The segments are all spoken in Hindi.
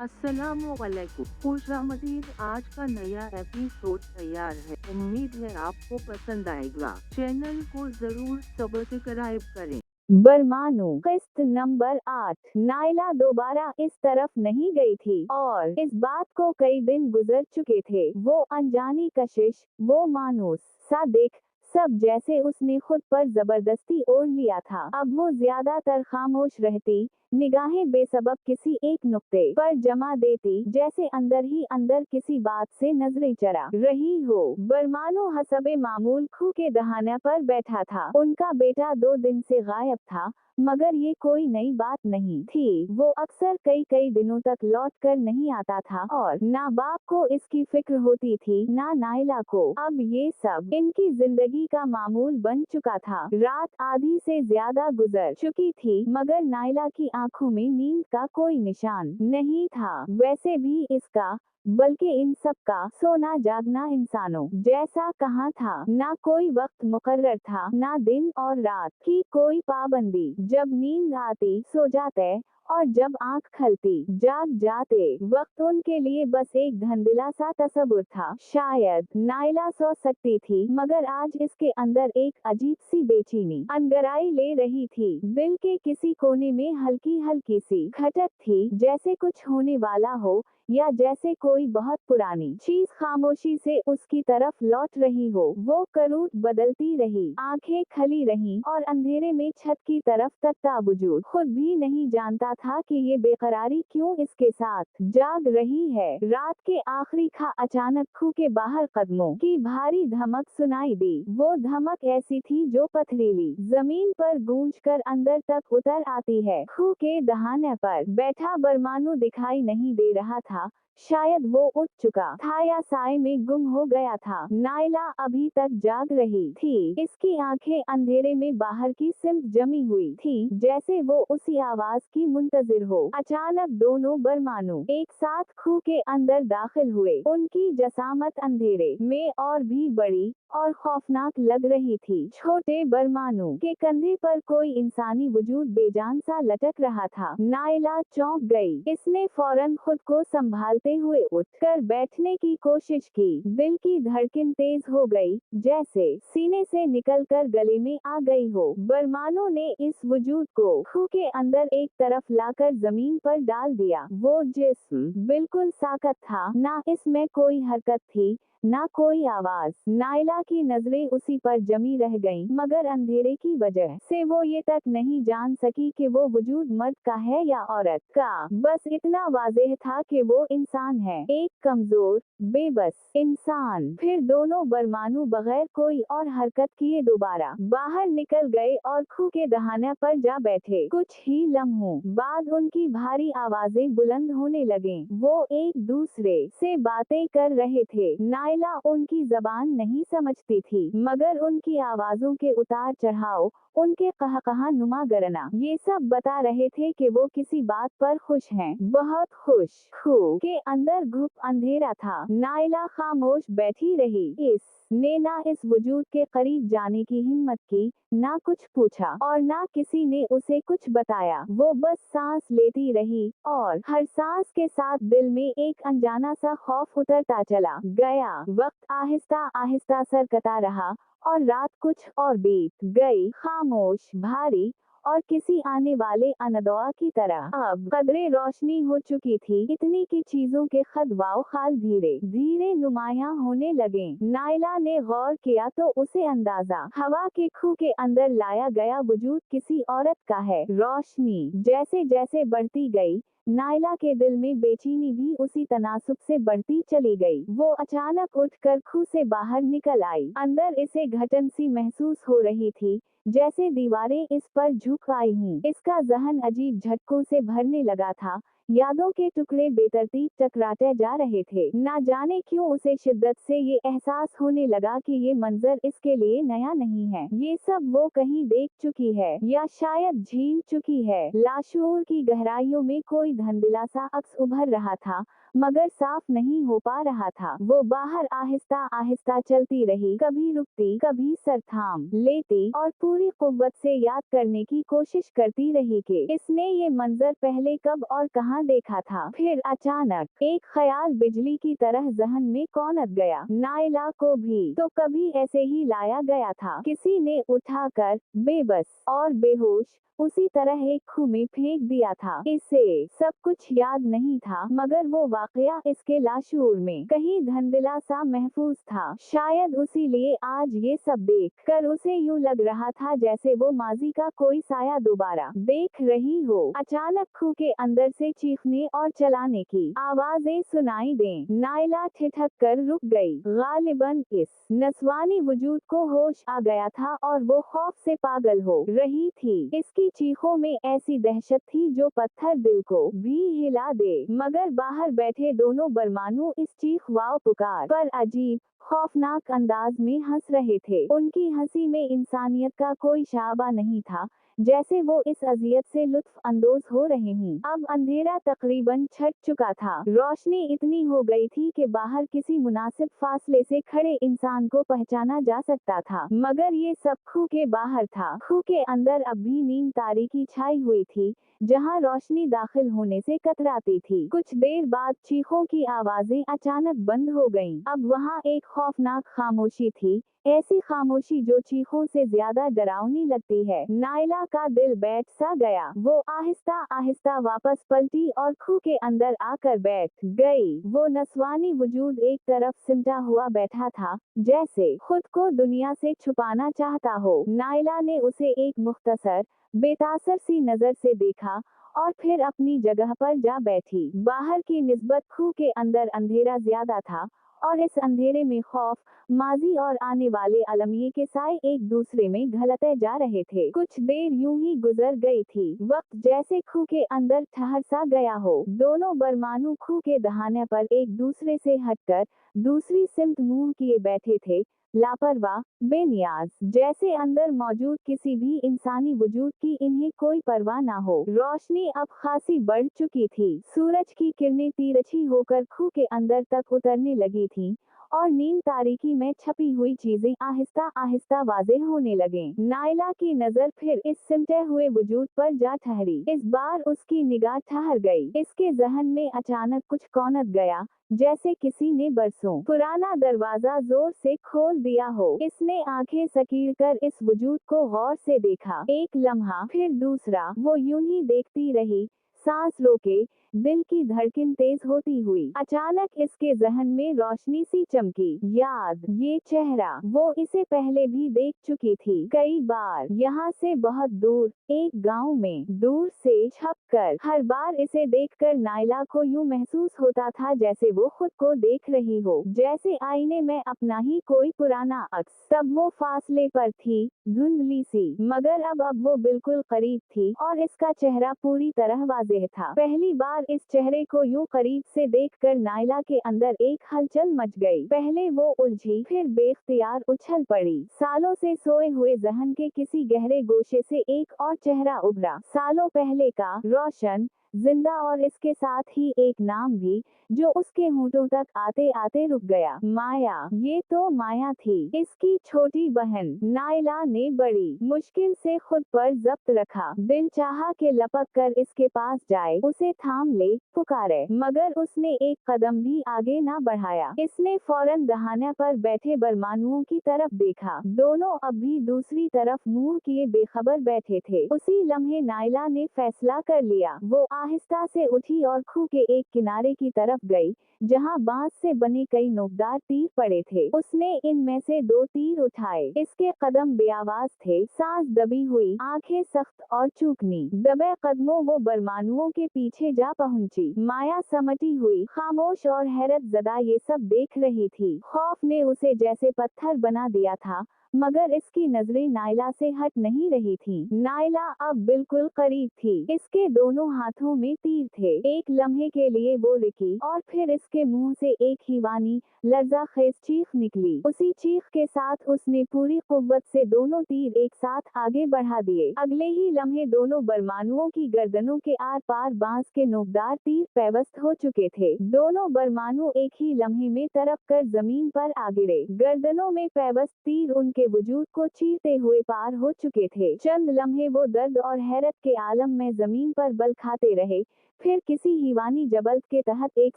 अस्सलामुअलैकुम। खुशामदीद। आज का नया एपिसोड तैयार है। उम्मीद है आपको पसंद आएगा। चैनल को जरूर सब्सक्राइब करें। बरमानो किस्त नंबर 8। नायला दोबारा इस तरफ नहीं गई थी और इस बात को कई दिन गुजर चुके थे। वो अनजानी कशिश, वो मानूस सा देख सब जैसे उसने खुद पर जबरदस्ती ओढ़ लिया था। अब वो ज्यादातर खामोश रहती, निगाहें बेसबब किसी एक नुक्ते पर जमा देती, जैसे अंदर ही अंदर किसी बात से नजरें चरा रही हो। बरमानो हसबे मामूल खूह के दहाने पर बैठा था। उनका बेटा 2 दिन से गायब था, मगर ये कोई नई बात नहीं थी। वो अक्सर कई कई दिनों तक लौट कर नहीं आता था और ना बाप को इसकी फिक्र होती थी ना नायला को। अब ये सब इनकी जिंदगी का मामूल बन चुका था। रात आधी से ज्यादा गुजर चुकी थी, मगर नायला की आंखों में नींद का कोई निशान नहीं था। वैसे भी इसका, बल्कि इन सब का सोना जागना इंसानों जैसा कहाँ था। ना कोई वक्त मुकर्रर था, ना दिन और रात की कोई पाबंदी। जब नींद आती सो जाते और जब आंख खलती जाग जाते। वक्त उनके लिए बस एक धंधला सा तस्वुर था। शायद नायला सो सकती थी, मगर आज इसके अंदर एक अजीब सी बेचैनी अंगड़ाई ले रही थी। दिल के किसी कोने में हल्की हल्की सी खटक थी, जैसे कुछ होने वाला हो या जैसे कोई बहुत पुरानी चीज खामोशी से उसकी तरफ लौट रही हो। वो करूट बदलती रही, आंखें खली रहीं और अंधेरे में छत की तरफ तकता वजूद खुद भी नहीं जानता था कि ये बेकरारी क्यों इसके साथ जाग रही है। रात के आखिरी खा अचानक खूह के बाहर कदमों की भारी धमक सुनाई दी। वो धमक ऐसी थी जो पथरीली जमीन पर गूंज कर अंदर तक उतर आती है। खूह के दहाने पर बैठा बरमानो दिखाई नहीं दे रहा था। शायद वो उठ चुका था या साए में गुम हो गया था। नायला अभी तक जाग रही थी। इसकी आंखें अंधेरे में बाहर की सिमत जमी हुई थी, जैसे वो उसी आवाज की मुंतजिर हो। अचानक दोनों बरमानो एक साथ खूह के अंदर दाखिल हुए। उनकी जसामत अंधेरे में और भी बड़ी और खौफनाक लग रही थी। छोटे बरमानो के कंधे पर कोई इंसानी वजूद बेजान सा लटक रहा था। नायला चौंक गई। इसने फौरन खुद को संभालते हुए उठकर बैठने की कोशिश की। दिल की धड़कन तेज हो गई, जैसे सीने से निकलकर गले में आ गई हो। बरमानो ने इस वजूद को खूह के अंदर एक तरफ लाकर जमीन पर डाल दिया। वो जिस्म बिल्कुल साकत था, ना इसमें कोई हरकत थी ना कोई आवाज। नायला की नजरें उसी पर जमी रह गईं, मगर अंधेरे की वजह से वो ये तक नहीं जान सकी कि वो वजूद मर्द का है या औरत का। बस इतना वाज़ेह था कि वो इंसान है, एक कमजोर बेबस इंसान। फिर दोनों बरमानो बगैर कोई और हरकत किए दोबारा बाहर निकल गए और खूह के दहाने पर जा बैठे। कुछ ही लम्हों बाद उनकी भारी आवाजें बुलंद होने लगीं। वो एक दूसरे से बातें कर रहे थे। नायला उनकी जबान नहीं समझती थी, मगर उनकी आवाजों के उतार चढ़ाव, उनके कहकहा नुमा गरना, ये सब बता रहे थे कि वो किसी बात पर खुश हैं, बहुत खुश। खूह के अंदर घुप अंधेरा था। नायला खामोश बैठी रही। ने ना इस वजूद के करीब जाने की हिम्मत की, ना कुछ पूछा और ना किसी ने उसे कुछ बताया। वो बस सांस लेती रही और हर सांस के साथ दिल में एक अनजाना सा खौफ उतरता चला गया। वक्त आहिस्ता आहिस्ता सरकता रहा और रात कुछ और बीत गई, खामोश, भारी और किसी आने वाले अनदवा की तरह। अब कदरे रोशनी हो चुकी थी, इतनी की चीजों के खदवाओ खाल धीरे धीरे नुमायां होने लगे। नायला ने गौर किया तो उसे अंदाजा हवा के खूह के अंदर लाया गया वजूद किसी औरत का है। रोशनी जैसे जैसे बढ़ती गई, नायला के दिल में बेचैनी भी उसी तनासुब से बढ़ती चली गई। वो अचानक उठकर खूह से बाहर निकल आई। अंदर इसे घटन सी महसूस हो रही थी, जैसे दीवारें इस पर झुक आई हूँ। इसका जहन अजीब झटकों से भरने लगा था, यादों के टुकड़े बेतरतीब टकराते जा रहे थे। ना जाने क्यों उसे शिद्दत से ये एहसास होने लगा कि ये मंजर इसके लिए नया नहीं है। ये सब वो कहीं देख चुकी है या शायद झील चुकी है। लाशूर की गहराइयों में कोई धंधला सा अक्स उभर रहा था, मगर साफ नहीं हो पा रहा था। वो बाहर आहिस्ता आहिस्ता चलती रही, कभी रुकती, कभी सर थाम लेती और पूरी कुव्वत से याद करने की कोशिश करती रही कि इसने ये मंजर पहले कब और कहाँ जहां देखा था। फिर अचानक एक ख्याल बिजली की तरह जहन में कौंध गया। नायला को भी तो कभी ऐसे ही लाया गया था। किसी ने उठाकर बेबस और बेहोश उसी तरह एक खूह में फेंक दिया था। इसे सब कुछ याद नहीं था, मगर वो वाकया इसके लाशूर में कहीं धंधला सा महफूज था। शायद उसीलिए आज ये सब देख कर उसे यूं लग रहा था जैसे वो माजी का कोई साया दोबारा देख रही हो। अचानक खूह के अंदर से चीखने और चलाने की आवाजें सुनाई दें। नायला ठिठक कर रुक गई। गालिबन इस नस्वानी वजूद को होश आ गया था और वो खौफ से पागल हो रही थी। इसकी चीखों में ऐसी दहशत थी जो पत्थर दिल को भी हिला दे। मगर बाहर बैठे दोनों बरमानू इस चीख वाव पुकार पर अजीब खौफनाक अंदाज में हंस रहे थे। उनकी हंसी में इंसानियत का कोई शाबा नहीं था, जैसे वो इस अजियत से लुत्फ अंदोज हो रहे हूँ। अब अंधेरा तकरीबन छट चुका था। रोशनी इतनी हो गई थी कि बाहर किसी मुनासिब फासले से खड़े इंसान को पहचाना जा सकता था, मगर ये सब खूह के बाहर था। खूह के अंदर अब भी नीम तारीकी छाई हुई थी, जहां रोशनी दाखिल होने से कतराती थी। कुछ देर बाद चीखों की आवाजें अचानक बंद हो गईं। अब वहां एक खौफनाक खामोशी थी, ऐसी खामोशी जो चीखों से ज्यादा डरावनी लगती है। नायला का दिल बैठ सा गया। वो आहिस्ता आहिस्ता वापस पलटी और खूह के अंदर आकर बैठ गई। वो नस्वानी वजूद एक तरफ सिमटा हुआ बैठा था, जैसे खुद को दुनिया से छुपाना चाहता हो। नायला ने उसे एक मुख्तसर बेतासर सी नजर से देखा और फिर अपनी जगह पर जा बैठी। बाहर की निस्बत खूह के अंदर अंधेरा ज्यादा था और इस अंधेरे में खौफ, माजी और आने वाले अलमिये के साए एक दूसरे में घलते जा रहे थे। कुछ देर यूं ही गुजर गई थी। वक्त जैसे खूह के अंदर ठहर सा गया हो। दोनों बरमानू खूह के दहाने पर एक दूसरे से हटकर दूसरी सिमत मुंह किए बैठे थे, लापरवाह, बेनियाज, जैसे अंदर मौजूद किसी भी इंसानी वजूद की इन्हें कोई परवाह ना हो। रोशनी अब खासी बढ़ चुकी थी। सूरज की किरणें तिरछी होकर खूह के अंदर तक उतरने लगी थीं और नीम तारीकी में छपी हुई चीजें आहिस्ता आहिस्ता वाज़ेह होने लगें। नायला की नजर फिर इस सिमटे हुए वजूद पर जा ठहरी। इस बार उसकी निगाह ठहर गई। इसके जहन में अचानक कुछ कौनत गया, जैसे किसी ने बरसों पुराना दरवाजा जोर से खोल दिया हो। इसने आंखें सकीड़ कर इस वजूद को गौर से देखा। एक लम्हा, फिर दूसरा। वो यूं ही देखती रही, सांस रोके, दिल की धड़कन तेज होती हुई। अचानक इसके जहन में रोशनी सी चमकी। याद, ये चेहरा, वो इसे पहले भी देख चुकी थी कई बार, यहाँ से बहुत दूर, एक गांव में, दूर से छपकर। हर बार इसे देखकर नायला को यूं महसूस होता था जैसे वो खुद को देख रही हो, जैसे आईने में अपना ही कोई पुराना अक्स। तब वो फासले पर थी, धुंधली सी, मगर अब वो बिल्कुल करीब थी और इसका चेहरा पूरी तरह वाज़ेह था। पहली बार इस चेहरे को यूं करीब से देखकर नायला के अंदर एक हलचल मच गई। पहले वो उलझी, फिर बेख्तियार उछल पड़ी। सालों से सोए हुए जहन के किसी गहरे गोशे से एक और चेहरा उभरा, सालों पहले का, रोशन, जिंदा, और इसके साथ ही एक नाम भी जो उसके होंठों तक आते आते रुक गया। माया। ये तो माया थी, इसकी छोटी बहन। नायला ने बड़ी मुश्किल से खुद पर जब्त रखा। दिल चाहा कि लपक कर इसके पास जाए, उसे थाम ले, पुकारे, मगर उसने एक कदम भी आगे ना बढ़ाया। इसने फौरन दहाने पर बैठे बरमानुओं की तरफ देखा। दोनों अब भी दूसरी तरफ मुंह किए बेखबर बैठे थे। उसी लम्हे नायला ने फैसला कर लिया। वो आहिस्ता से उठी और खूह के एक किनारे की तरफ गई, जहां बांस से बने कई नोकदार तीर पड़े थे। उसने इनमें से 2 तीर उठाए। इसके कदम बेआवाज थे, सांस दबी हुई, आंखें सख्त और चूकनी। दबे कदमों वो बरमानुओं के पीछे जा पहुंची। माया समटी हुई, खामोश और हैरत ज़दा ये सब देख रही थी। खौफ ने उसे जैसे पत्थर बना दिया था, मगर इसकी नजरें नायला से हट नहीं रही थीं। नायला अब बिल्कुल करीब थी। इसके दोनों हाथों में तीर थे। एक लम्हे के लिए वो रुकी और फिर इसके मुंह से एक हीवानी, लर्ज़ाखेज़ चीख निकली। उसी चीख के साथ उसने पूरी कुव्वत से दोनों तीर एक साथ आगे बढ़ा दिए। अगले ही लम्हे दोनों बरमानुओं की गर्दनों के आर पार बांस के नोकदार तीर पैवस्त हो चुके थे। दोनों बरमानु एक ही लम्हे में तरफ कर जमीन पर आ गिरे। गर्दनों में पैवस्त तीर उनके वजूद को चीरते हुए पार हो चुके थे। चंद लम्हे वो दर्द और हैरत के आलम में जमीन पर बल खाते रहे, फिर किसी हीवानी जबल्त के तहत एक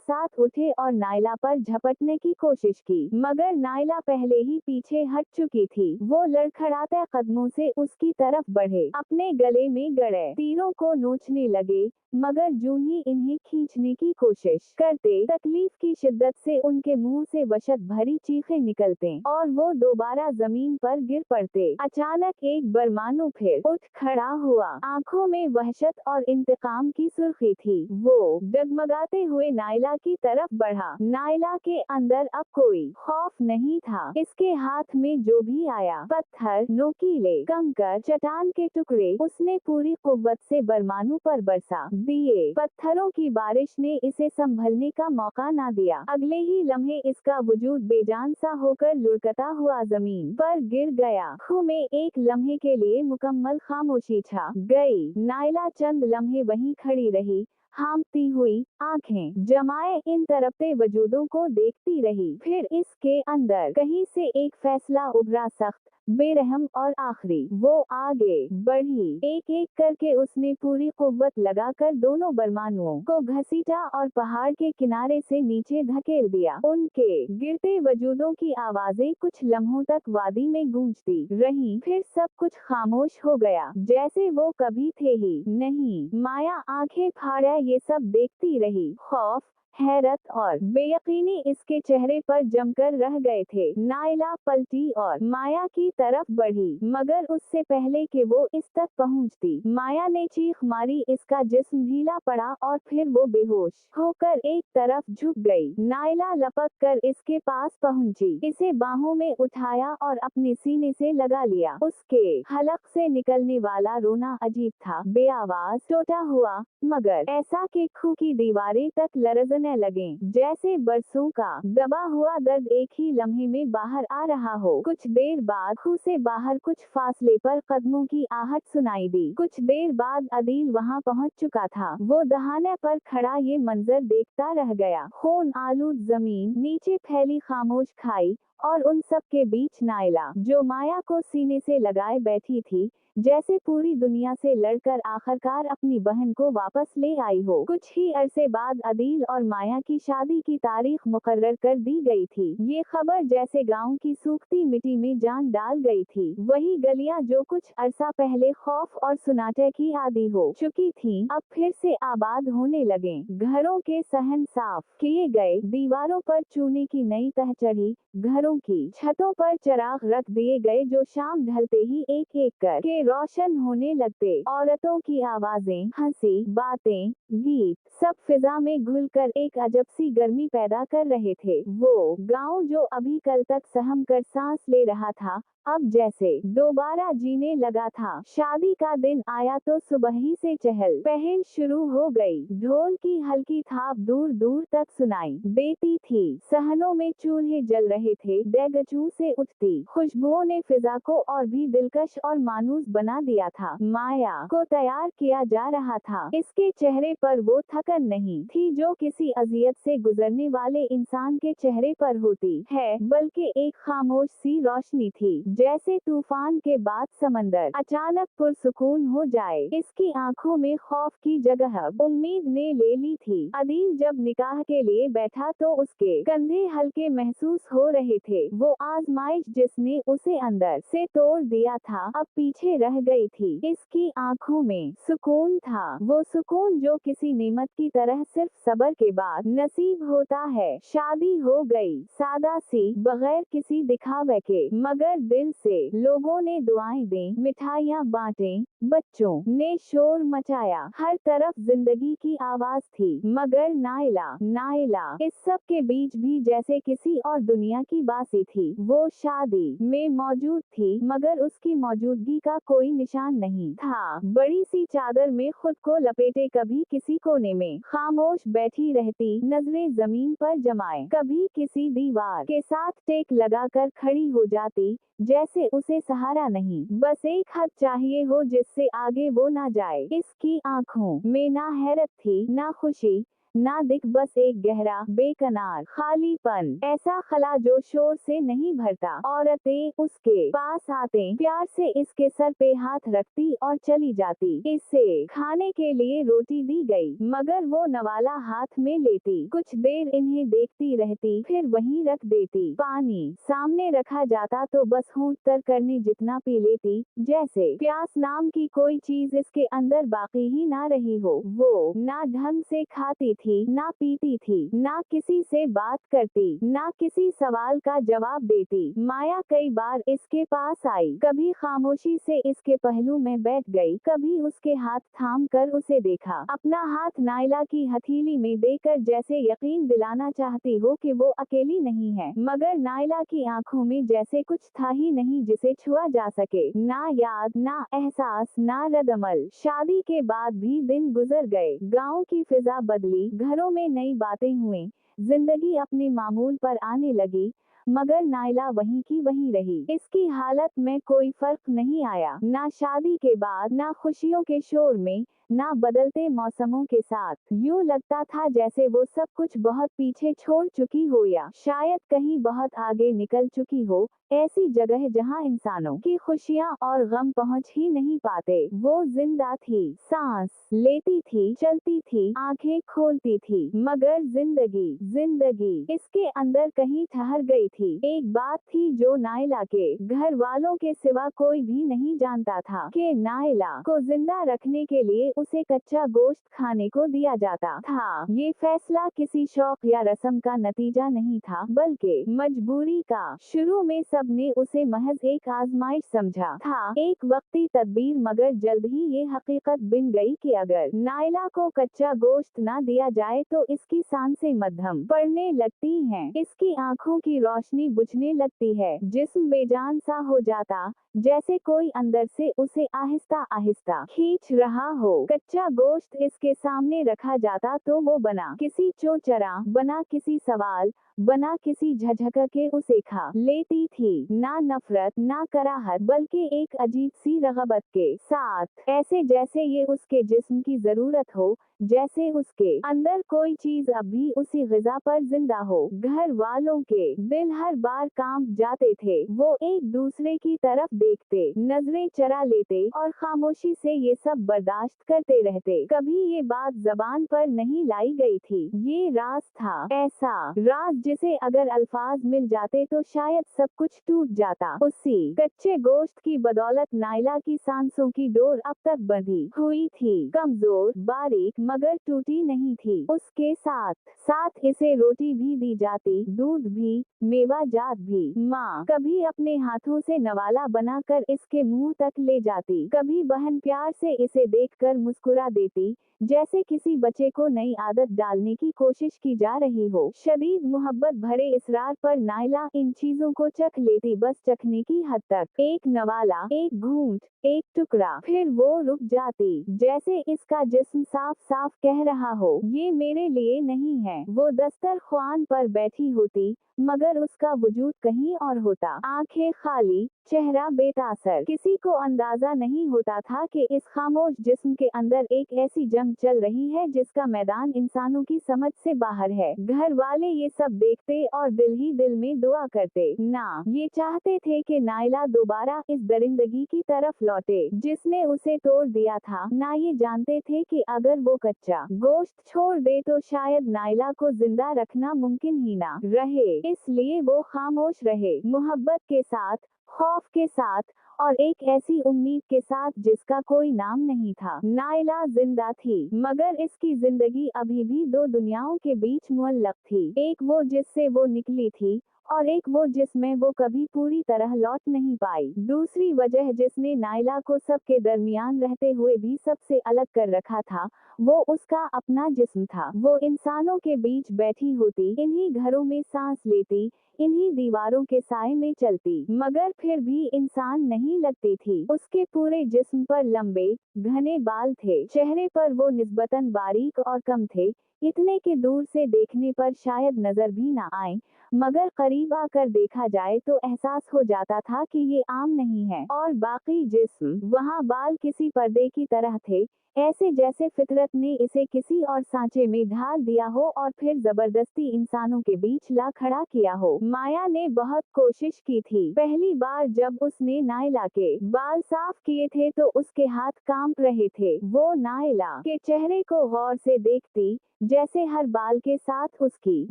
साथ उठे और नायला पर झपटने की कोशिश की, मगर नायला पहले ही पीछे हट चुकी थी। वो लड़खड़ाते कदमों से उसकी तरफ बढ़े, अपने गले में गड़े तीरों को नोचने लगे, मगर जूं ही इन्हें खींचने की कोशिश करते, तकलीफ की शिद्दत से उनके मुंह से वशत भरी चीखें निकलते और वो दोबारा जमीन पर गिर पड़ते। अचानक एक बरमानू फिर उठ खड़ा हुआ, आंखों में वहशत और इंतकाम की सुर्खी थी। वो डगमगाते हुए नायला की तरफ बढ़ा। नायला के अंदर अब कोई खौफ नहीं था। इसके हाथ में जो भी आया, पत्थर, नोकीले कंकर, चट्टान के टुकड़े, उसने पूरी कुव्वत से बरमानू पर बरसा दिए। पत्थरों की बारिश ने इसे संभलने का मौका ना दिया। अगले ही लम्हे इसका वजूद बेजान सा होकर लुढ़कता हुआ जमीन पर गिर गया। खू में एक लम्हे के लिए मुकम्मल खामोशी छा गई। नायला चंद लम्हे वहीं खड़ी रही, हांफती हुई, आंखें जमाए इन तरफते वजूदों को देखती रही। फिर इसके अंदर कहीं से एक फैसला उभरा, सख्त, बेरहम और आखिरी। वो आगे बढ़ी। एक एक करके उसने पूरी कुव्वत लगाकर दोनों बरमानुओं को घसीटा और पहाड़ के किनारे से नीचे धकेल दिया। उनके गिरते वजूदों की आवाजें कुछ लम्हों तक वादी में गूंजती रहीं, फिर सब कुछ खामोश हो गया, जैसे वो कभी थे ही नहीं। माया आंखें फाड़े ये सब देखती रही। खौफ, हैरत और बेयकीनी इसके चेहरे पर जमकर रह गए थे। नायला पलटी और माया की तरफ बढ़ी, मगर उससे पहले कि वो इस तक पहुंचती, माया ने चीख मारी। इसका जिस्म ढीला पड़ा और फिर वो बेहोश होकर एक तरफ झुक गई। नायला लपक कर इसके पास पहुंची, इसे बाहों में उठाया और अपने सीने से लगा लिया। उसके हलक से निकलने वाला रोना अजीब था, बेआवाज, टूटा हुआ, मगर ऐसा कि खू की दीवारें तक लरजने लगे, जैसे बरसों का दबा हुआ दर्द एक ही लम्हे में बाहर आ रहा हो। कुछ देर बाद खू से बाहर कुछ फासले पर कदमों की आहट सुनाई दी। कुछ देर बाद अदील वहां पहुंच चुका था। वो दहाने पर खड़ा ये मंजर देखता रह गया। खून आलूद जमीन, नीचे फैली खामोश खाई और उन सब के बीच नायला, जो माया को सीने से लगाए बैठी थी, जैसे पूरी दुनिया से लड़कर आखिरकार अपनी बहन को वापस ले आई हो। कुछ ही अरसे बाद अदील और माया की शादी की तारीख मुकर्रर कर दी गई थी। ये खबर जैसे गांव की सूखती मिट्टी में जान डाल गई थी। वही गलियां जो कुछ अरसा पहले खौफ और सुनाटे की आदी हो चुकी थीं, अब फिर से आबाद होने लगे। घरों के सहन साफ किए गए, दीवारों पर चूने की नई तह चढ़ी, घरों की छतों पर चिराग रख दिए गए जो शाम ढलते ही एक एक कर के रोशन होने लगते। औरतों की आवाजें, हंसी, बातें, गीत, सब फिजा में घुलकर एक अजब सी गर्मी पैदा कर रहे थे। वो गांव जो अभी कल तक सहम कर सांस ले रहा था, अब जैसे दोबारा जीने लगा था। शादी का दिन आया तो सुबह ही से चहल पहल शुरू हो गई। ढोल की हल्की थाप दूर दूर तक सुनाई देती थी। सहनों में चूल्हे जल रहे थे। देगचू से उठती खुशबुओं ने फिजा को और भी दिलकश और मानूस बना दिया था। माया को तैयार किया जा रहा था। इसके चेहरे पर वो थकन नहीं थी जो किसी अजियत से गुजरने वाले इंसान के चेहरे पर होती है, बल्कि एक खामोश सी रोशनी थी, जैसे तूफान के बाद समंदर अचानक पुरसुकून हो जाए। इसकी आंखों में खौफ की जगह उम्मीद ने ले ली थी। अदील जब निकाह के लिए बैठा तो उसके कंधे हल्के महसूस हो रहे थे। वो आजमाइश जिसने उसे अंदर से तोड़ दिया था, अब पीछे रह गई थी। इसकी आंखों में सुकून था, वो सुकून जो किसी नेमत की तरह सिर्फ सब्र के बाद नसीब होता है। शादी हो गई, सादा सी, बगैर किसी दिखावे के, मगर दिल से। लोगों ने दुआएं दी, मिठाइयाँ बांटें, बच्चों ने शोर मचाया, हर तरफ जिंदगी की आवाज थी। मगर नायला इस सब के बीच भी जैसे किसी और दुनिया की बासी थी। वो शादी में मौजूद थी, मगर उसकी मौजूदगी का कोई निशान नहीं था। बड़ी सी चादर में खुद को लपेटे कभी किसी कोने में खामोश बैठी रहती, नजरें जमीन पर जमाए, कभी किसी दीवार के साथ टेक लगाकर खड़ी हो जाती, जैसे उसे सहारा नहीं, बस एक हद चाहिए हो जिससे आगे वो ना जाए। इसकी आंखों में ना हैरत थी, ना खुशी, ना दिख, बस एक गहरा बेकरार खालीपन, ऐसा खला जो शोर से नहीं भरता। औरतें उसके पास आते, प्यार से इसके सर पे हाथ रखती और चली जाती। इसे खाने के लिए रोटी दी गई, मगर वो नवाला हाथ में लेती, कुछ देर इन्हें देखती रहती, फिर वहीं रख देती। पानी सामने रखा जाता तो बस होंठ तर करने जितना पी लेती, जैसे प्यास नाम की कोई चीज इसके अंदर बाकी ही ना रही हो। वो ना ढंग से खाती थी, ना पीती थी, ना किसी से बात करती, ना किसी सवाल का जवाब देती। माया कई बार इसके पास आई, कभी खामोशी से इसके पहलू में बैठ गई, कभी उसके हाथ थाम कर उसे देखा, अपना हाथ नायला की हथेली में देकर जैसे यकीन दिलाना चाहती हो कि वो अकेली नहीं है। मगर नायला की आंखों में जैसे कुछ था ही नहीं जिसे छुआ जा सके, ना याद, ना एहसास, ना रद्दअमल। शादी के बाद भी दिन गुजर गए, गांव की फिजा बदली, घरों में नई बातें हुई, जिंदगी अपने मामूल पर आने लगी, मगर नायला वहीं की वहीं रही। इसकी हालत में कोई फर्क नहीं आया, ना शादी के बाद, ना खुशियों के शोर में, ना बदलते मौसमों के साथ। यूं लगता था जैसे वो सब कुछ बहुत पीछे छोड़ चुकी हो, या शायद कहीं बहुत आगे निकल चुकी हो, ऐसी जगह जहां इंसानों की खुशियां और गम पहुंच ही नहीं पाते। वो जिंदा थी, सांस लेती थी, चलती थी, आंखें खोलती थी, मगर जिंदगी इसके अंदर कहीं ठहर गई थी। एक बात थी जो नायला के घर वालों के सिवा कोई भी नहीं जानता था, कि नायला को जिंदा रखने के लिए उसे कच्चा गोश्त खाने को दिया जाता था। ये फैसला किसी शौक या रस्म का नतीजा नहीं था, बल्कि मजबूरी का। शुरू में सबने उसे महज एक आजमाइश समझा था, एक वक्ती तदबीर, मगर जल्द ही ये हकीकत बन गई कि अगर नायला को कच्चा गोश्त ना दिया जाए तो इसकी सांसें मध्यम पड़ने लगती हैं, इसकी आंखों की रोशनी बुझने लगती है, जिस्म बेजान सा हो जाता, जैसे कोई अंदर से उसे आहिस्ता आहिस्ता खींच रहा हो। कच्चा गोश्त इसके सामने रखा जाता तो वो बना किसी चोचरा, बना किसी सवाल, बना किसी झझक के उसे खा लेती थी। ना नफरत, ना कराहत, बल्कि एक अजीब सी रग़बत के साथ, ऐसे जैसे ये उसके जिस्म की जरूरत हो, जैसे उसके अंदर कोई चीज अब भी उसी ग़िज़ा पर जिंदा हो। घर वालों के दिल हर बार कांप जाते थे, वो एक दूसरे की तरफ देखते, नजरें चरा लेते और खामोशी से ये सब बर्दाश्त करते रहते। कभी ये बात जबान पर नहीं लाई गई थी, ये राज था, ऐसा राज जिसे अगर अल्फाज मिल जाते तो शायद सब कुछ टूट जाता। उसी कच्चे गोश्त की बदौलत नायला की सांसों की डोर अब तक बंधी हुई थी, कमजोर, बारीक, मगर टूटी नहीं थी। उसके साथ साथ इसे रोटी भी दी जाती, दूध भी, मेवा जात भी। माँ कभी अपने हाथों से नवाला बनाकर इसके मुंह तक ले जाती, कभी बहन प्यार से इसे देखकर मुस्कुरा देती, जैसे किसी बच्चे को नई आदत डालने की कोशिश की जा रही हो। शदीद मोहब्बत भरे इसरार पर नायला इन चीजों को चख लेती, बस चखने की हद तक। एक नवाला, एक घूंट, एक टुकड़ा, फिर वो रुक जाती, जैसे इसका जिस्म साफ साफ कह रहा हो, ये मेरे लिए नहीं है। वो दस्तरख्वान पर बैठी होती, मगर उसका वजूद कहीं और होता, आंखें खाली, चेहरा बेतासर। किसी को अंदाजा नहीं होता था कि इस खामोश जिस्म के अंदर एक ऐसी जंग चल रही है जिसका मैदान इंसानों की समझ से बाहर है। घर वाले ये सब देखते और दिल ही दिल में दुआ करते। ना ये चाहते थे कि नायला दोबारा इस दरिंदगी की तरफ लौटे जिसने उसे तोड़ दिया था, ना ये जानते थे कि अगर वो कच्चा गोश्त छोड़ दे तो शायद नायला को जिंदा रखना मुमकिन ही ना रहे। इसलिए वो खामोश रहे, मोहब्बत के साथ, खौफ के साथ, और एक ऐसी उम्मीद के साथ जिसका कोई नाम नहीं था। नायला जिंदा थी, मगर इसकी जिंदगी अभी भी दो दुनियाओं के बीच मुअल्लक थी, एक वो जिससे वो निकली थी, और एक वो जिसमें वो कभी पूरी तरह लौट नहीं पाई। दूसरी वजह जिसने नायला को सबके दरमियान रहते हुए भी सबसे अलग कर रखा था, वो उसका अपना जिस्म था। वो इंसानों के बीच बैठी होती, इन्हीं घरों में सांस लेती, इन्हीं दीवारों के साए में चलती, मगर फिर भी इंसान नहीं लगती थी। उसके पूरे जिस्म पर लंबे, घने बाल थे, चेहरे पर वो निस्बतन बारीक और कम थे, इतने के दूर से देखने पर शायद नजर भी ना आए, मगर करीब आकर देखा जाए तो एहसास हो जाता था कि ये आम नहीं है। और बाकी जिस्म, वहाँ बाल किसी पर्दे की तरह थे, ऐसे जैसे फितरत ने इसे किसी और सांचे में ढाल दिया हो और फिर जबरदस्ती इंसानों के बीच ला खड़ा किया हो। माया ने बहुत कोशिश की थी। पहली बार जब उसने नायला के बाल साफ किए थे तो उसके हाथ कांप रहे थे। वो नायला के चेहरे को गौर से देखती, जैसे हर बाल के साथ उसकी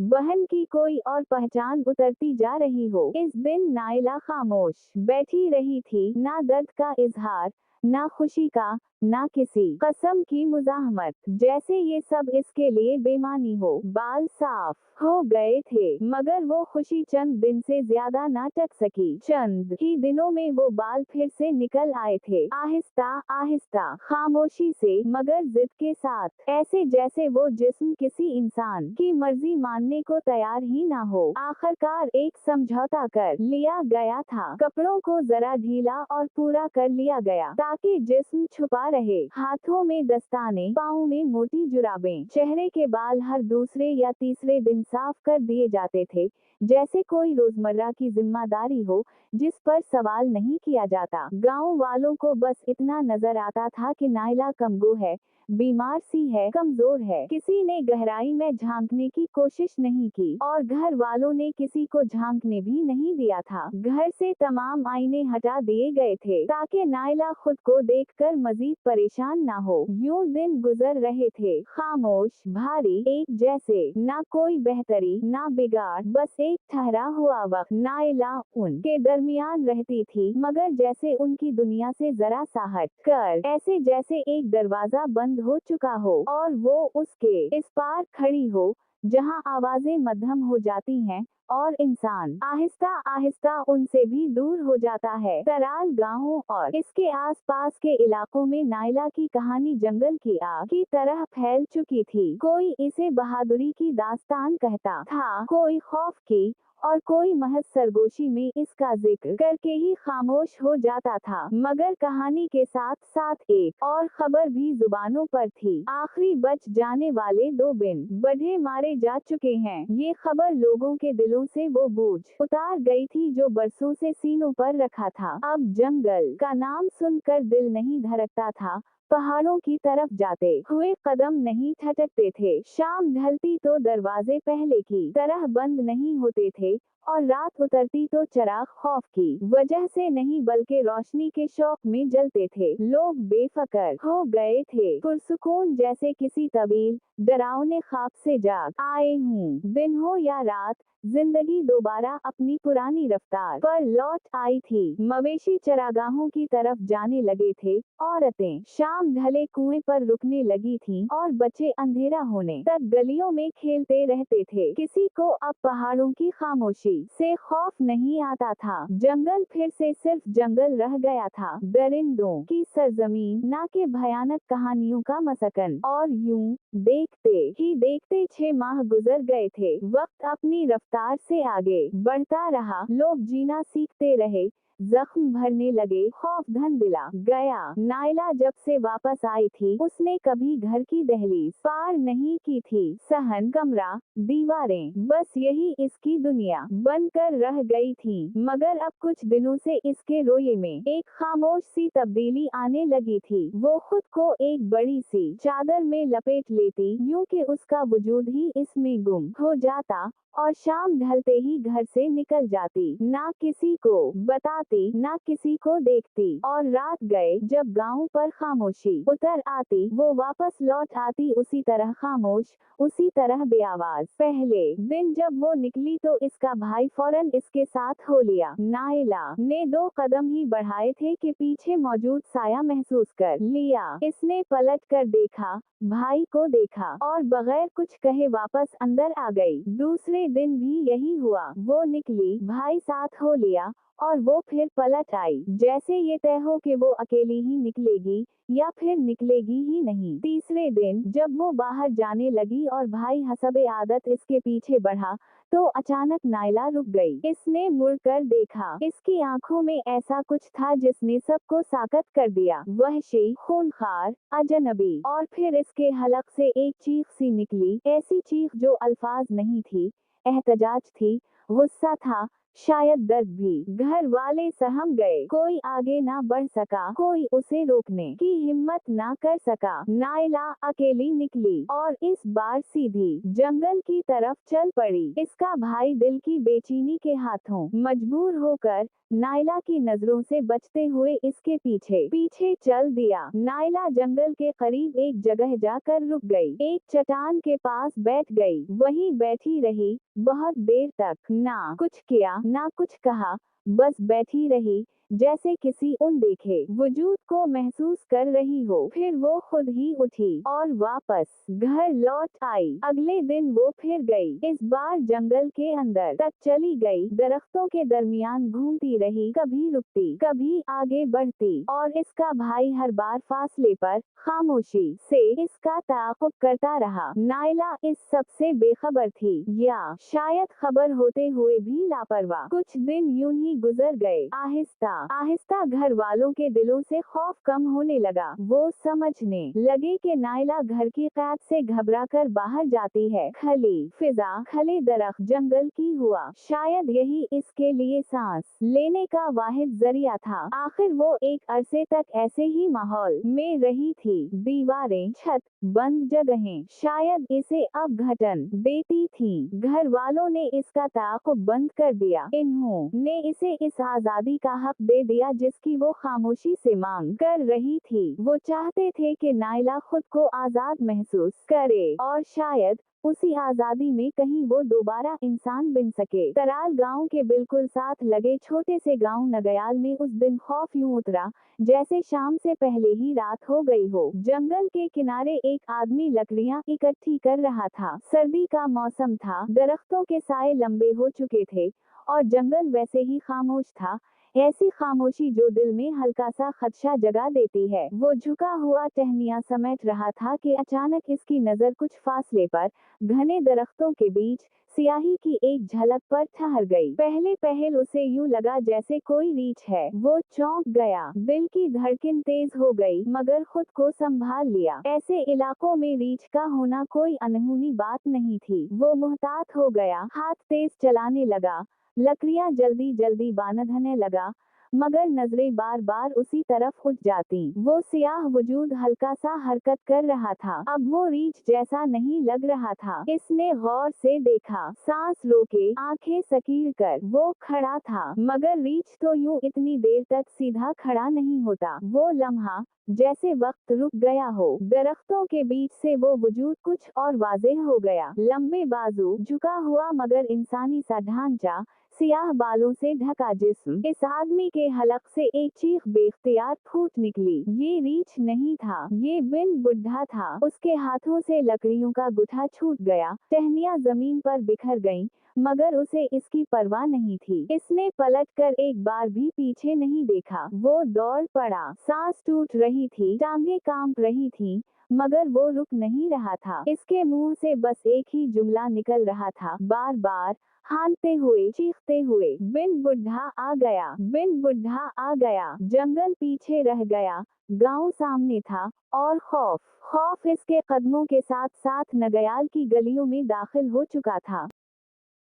बहन की कोई और पहचान उतरती जा रही हो। इस दिन नायला खामोश बैठी रही थी, ना दर्द का इजहार, ना खुशी का, ना किसी कसम की मुजाहमत, जैसे ये सब इसके लिए बेमानी हो। बाल साफ हो गए थे, मगर वो खुशी चंद दिन से ज्यादा ना टक सकी। चंद ही दिनों में वो बाल फिर से निकल आए थे, आहिस्ता आहिस्ता, खामोशी से, मगर जिद के साथ, ऐसे जैसे वो जिस्म किसी इंसान की मर्जी मानने को तैयार ही ना हो। आखिरकार एक समझौता कर लिया गया था। कपड़ों को जरा ढीला और पूरा कर लिया गया ताकि जिस्म छुपा रहे। हाथों में दस्ताने, पाँव में मोटी जुराबें, चेहरे के बाल हर दूसरे या तीसरे दिन साफ कर दिए जाते थे, जैसे कोई रोजमर्रा की जिम्मेदारी हो जिस पर सवाल नहीं किया जाता। गांव वालों को बस इतना नजर आता था कि नायला कमगो है, बीमार सी है, कमजोर है। किसी ने गहराई में झांकने की कोशिश नहीं की और घर वालों ने किसी को झांकने भी नहीं दिया था। घर से तमाम आईने हटा दिए गए थे ताकि नायला खुद को देखकर मजीद परेशान ना हो। यूं दिन गुजर रहे थे, खामोश, भारी, एक जैसे, ना कोई बेहतरी ना बिगाड़, बस एक ठहरा हुआ वक्त। नायला उनके दरमियान रहती थी, मगर जैसे उनकी दुनिया से जरा सा हट कर, ऐसे जैसे एक दरवाजा बंद हो चुका हो और वो उसके इस पार खड़ी हो, जहां आवाजें मध्यम हो जाती हैं और इंसान आहिस्ता आहिस्ता उनसे भी दूर हो जाता है। तराल गांवों और इसके आसपास के इलाकों में नायला की कहानी जंगल की आग की तरह फैल चुकी थी। कोई इसे बहादुरी की दास्तान कहता था, कोई खौफ की, और कोई महज सरगोशी में इसका जिक्र करके ही खामोश हो जाता था। मगर कहानी के साथ साथ एक और खबर भी जुबानों पर थी। आखिरी बच जाने वाले 2 बिन बढ़े मारे जा चुके हैं। ये खबर लोगों के दिलों से वो बोझ उतार गई थी जो बरसों से सीनों पर रखा था। अब जंगल का नाम सुनकर दिल नहीं धड़कता था, पहाड़ों की तरफ जाते हुए कदम नहीं ठटकते थे। शाम ढलती तो दरवाजे पहले की तरह बंद नहीं होते थे और रात उतरती तो चिराग खौफ की वजह से नहीं बल्कि रोशनी के शौक में जलते थे। लोग बेफिक्र हो गए थे, पुरसुकून, जैसे किसी तवील डरावने ख्वाब से जाग आए हूँ। दिन हो या रात, जिंदगी दोबारा अपनी पुरानी रफ्तार पर लौट आई थी। मवेशी चरागाहों की तरफ जाने लगे थे, औरतें शाम ढले कुएं पर रुकने लगी थीं और बच्चे अंधेरा होने तक गलियों में खेलते रहते थे। किसी को अब पहाड़ों की खामोशी से खौफ नहीं आता था। जंगल फिर से सिर्फ जंगल रह गया था, दरिंदों की सरजमीन, ना के भयानक कहानियों का मसकन। और यूं देखते ही देखते 6 माह गुजर गए थे। वक्त अपनी रफ्तार से आगे बढ़ता रहा, लोग जीना सीखते रहे, जख्म भरने लगे, खौफ धंधला गया। नायला जब से वापस आई थी, उसने कभी घर की दहलीज पार नहीं की थी। सहन, कमरा, दीवारें, बस यही इसकी दुनिया बनकर रह गई थी। मगर अब कुछ दिनों से इसके रोये में एक खामोश सी तब्दीली आने लगी थी। वो खुद को एक बड़ी सी चादर में लपेट लेती, यूं कि उसका वजूद ही इसमें गुम हो जाता, और शाम ढलते ही घर से निकल जाती, ना किसी को बताती, ना किसी को देखती। और रात गए जब गांव पर खामोशी उतर आती, वो वापस लौट आती उसी तरह खामोश, उसी तरह बेआवाज। पहले दिन जब वो निकली तो इसका भाई फौरन इसके साथ हो लिया। नायला ने 2 कदम ही बढ़ाए थे कि पीछे मौजूद साया महसूस कर लिया। इसने पलट कर देखा, भाई को देखा, और बगैर कुछ कहे वापस अंदर आ गई। दूसरे दिन भी यही हुआ, वो निकली, भाई साथ हो लिया, और वो फिर पलट आई, जैसे ये तय हो कि वो अकेली ही निकलेगी या फिर निकलेगी ही नहीं। तीसरे दिन जब वो बाहर जाने लगी और भाई हसबे आदत इसके पीछे बढ़ा, तो अचानक नायला रुक गई। इसने मुड़कर देखा, इसकी आंखों में ऐसा कुछ था जिसने सबको साकत कर दिया, वहशी, खूंखार, अजनबी। और फिर इसके हलक से एक चीख सी निकली, ऐसी चीख जो अल्फाज नहीं थी, एहतजाज थी। गुस्सा था, शायद दर्द भी। घर वाले सहम गए, कोई आगे ना बढ़ सका, कोई उसे रोकने की हिम्मत ना कर सका। नायला अकेली निकली और इस बार सीधी जंगल की तरफ चल पड़ी। इसका भाई दिल की बेचैनी के हाथों मजबूर होकर नायला की नजरों से बचते हुए इसके पीछे पीछे चल दिया। नायला जंगल के करीब एक जगह जाकर रुक गई, एक चट्टान के पास बैठ गई, वहीं बैठी रही बहुत देर तक। ना कुछ किया, ना कुछ कहा, बस बैठी रही, जैसे किसी अनदेखे वजूद को महसूस कर रही हो। फिर वो खुद ही उठी और वापस घर लौट आई। अगले दिन वो फिर गई, इस बार जंगल के अंदर तक चली गई, दरख्तों के दरमियान घूमती रही, कभी रुकती, कभी आगे बढ़ती, और इसका भाई हर बार फासले पर खामोशी से इसका ताक़ुब करता रहा। नायला इस सब से बेखबर थी, या शायद खबर होते हुए भी लापरवाह। कुछ दिन यूं ही गुजर गए। आहिस्ता आहिस्ता घर वालों के दिलों से खौफ कम होने लगा। वो समझने लगे कि नायला घर की कैद से घबराकर बाहर जाती है। खली फिजा, खले दरख्त, जंगल की हुआ, शायद यही इसके लिए सांस लेने का वाहिद जरिया था। आखिर वो एक अरसे तक ऐसे ही माहौल में रही थी। दीवारें, छत, बंद जगहें शायद इसे अब घटन देती थीं। घर वालों ने इसका ताक़ुब बंद कर दिया। इन्होंने इसे इस आज़ादी का हक दे दिया जिसकी वो खामोशी से मांग कर रही थी। वो चाहते थे कि नायला खुद को आज़ाद महसूस करे, और शायद उसी आज़ादी में कहीं वो दोबारा इंसान बन सके। तराल गांव के बिल्कुल साथ लगे छोटे से गांव नगयाल में उस दिन खौफ यूं उतरा जैसे शाम से पहले ही रात हो गई हो। जंगल के किनारे एक आदमी लकड़ियां इकट्ठी कर रहा था। सर्दी का मौसम था, दरख्तों के साए लंबे हो चुके थे और जंगल वैसे ही खामोश था, ऐसी खामोशी जो दिल में हल्का सा खदशा जगा देती है। वो झुका हुआ टहनियां समेट रहा था कि अचानक इसकी नजर कुछ फासले पर घने दरख्तों के बीच सियाही की एक झलक पर ठहर गई। पहले पहल उसे यूं लगा जैसे कोई रीछ है। वो चौंक गया, दिल की धड़कन तेज हो गई, मगर खुद को संभाल लिया। ऐसे इलाकों में रीछ का होना कोई अनहोनी बात नहीं थी। वो मुहतात हो गया, हाथ तेज चलाने लगा, लकड़ियां जल्दी जल्दी बांधने लगा, मगर नजरें बार बार उसी तरफ उठ जाती। वो सियाह वजूद हल्का सा हरकत कर रहा था, अब वो रीछ जैसा नहीं लग रहा था। इसने गौर से देखा, सांस रोके, आंखें सकीड़ कर वो खड़ा था, मगर रीछ तो यूं इतनी देर तक सीधा खड़ा नहीं होता। वो लम्हा जैसे वक्त रुक गया हो, दरख्तों के बीच से वो वजूद कुछ और वाज़ेह हो गया। लंबे बाजू, झुका हुआ मगर इंसानी सा ढांचा, सियाह बालों से ढका जिस्म। इस आदमी के हलक से एक चीख बेख्तियार फूट निकली। ये रीछ नहीं था, ये बिन बुढ़ा था। उसके हाथों से लकड़ियों का गुठा छूट गया, टहनियां जमीन पर बिखर गईं, मगर उसे इसकी परवाह नहीं थी। इसने पलटकर एक बार भी पीछे नहीं देखा। वो दौड़ पड़ा, सांस टूट रही थी, टांगें कांप रही थीं, मगर वो रुक नहीं रहा था। इसके मुंह से बस एक ही जुमला निकल रहा था, बार बार हानते हुए, चीखते हुए, बिन बुढ़ा आ गया, बिन बुढ़ा आ गया। जंगल पीछे रह गया, गांव सामने था, और खौफ खौफ इसके कदमों के साथ साथ नगयाल की गलियों में दाखिल हो चुका था।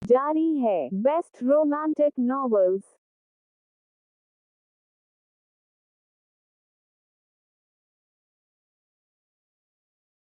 जारी है बेस्ट रोमांटिक नॉवेल्स।